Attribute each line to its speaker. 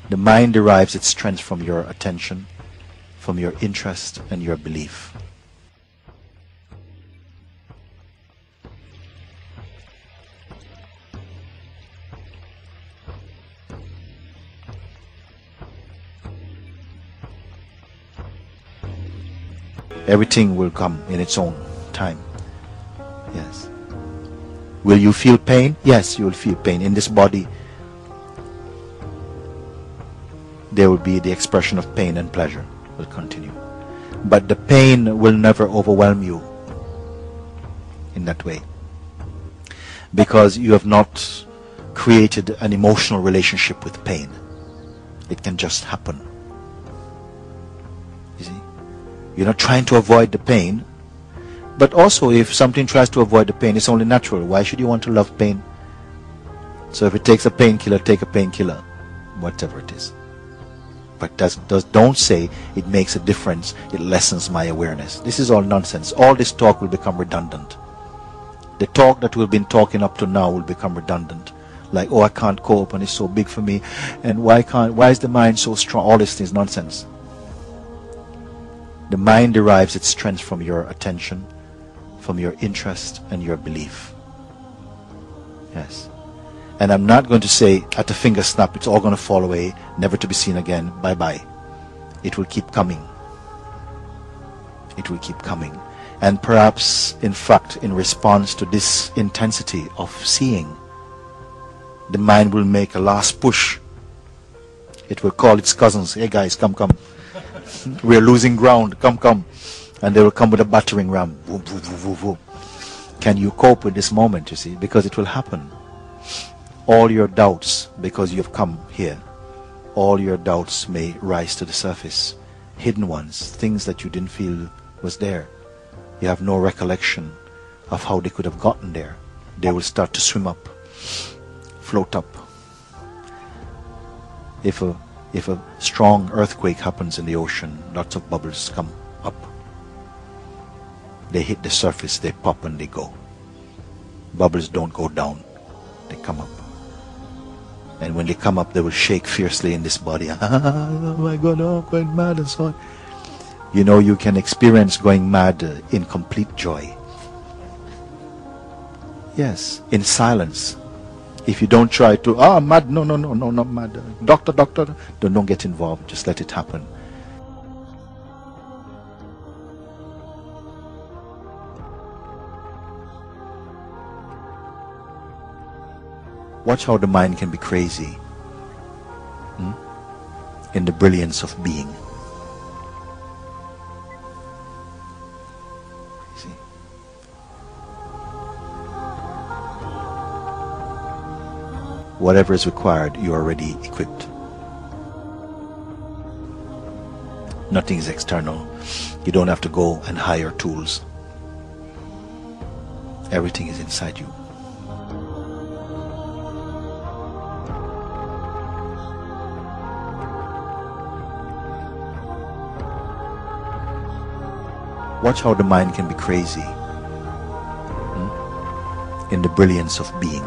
Speaker 1: The mind derives its strength from your attention, from your interest and your belief. Everything will come in its own time. Yes. Will you feel pain? Yes, you will feel pain. In this body, there will be the expression of pain and pleasure will continue. But the pain will never overwhelm you in that way, because you have not created an emotional relationship with pain. It can just happen. You see? You're not trying to avoid the pain, but also if something tries to avoid the pain, it's only natural. Why should you want to love pain? So if it takes a painkiller, take a painkiller, whatever it is. But don't say it makes a difference, it lessens my awareness. This is all nonsense. All this talk will become redundant. The talk that we've been talking up to now will become redundant. Like, oh, I can't cope and it's so big for me, and why is the mind so strong? All this is nonsense. The mind derives its strength from your attention, from your interest and your belief. Yes. And I'm not going to say at a finger snap it's all going to fall away, never to be seen again, bye-bye. It will keep coming. It will keep coming. And perhaps, in fact, in response to this intensity of seeing, the mind will make a last push. It will call its cousins, hey guys, come. We're losing ground, come. And they will come with a battering ram. Woo, woo, woo, woo, woo. Can you cope with this moment, you see? Because it will happen. All your doubts, because you've come here, all your doubts may rise to the surface. Hidden ones, things that you didn't feel was there. You have no recollection of how they could have gotten there. They will start to swim up, float up. If a strong earthquake happens in the ocean, lots of bubbles come up. They hit the surface, they pop and they go. Bubbles don't go down, they come up. And when they come up, they will shake fiercely in this body. Oh my God, oh, I'm going mad and so on. You know, you can experience going mad in complete joy. Yes, in silence. If you don't try to, I'm mad, no, not mad. Doctor, don't get involved, just let it happen. Watch how the mind can be crazy in the brilliance of being. See? Whatever is required, you are already equipped. Nothing is external. You don't have to go and hire tools. Everything is inside you. Watch how the mind can be crazy in the brilliance of being.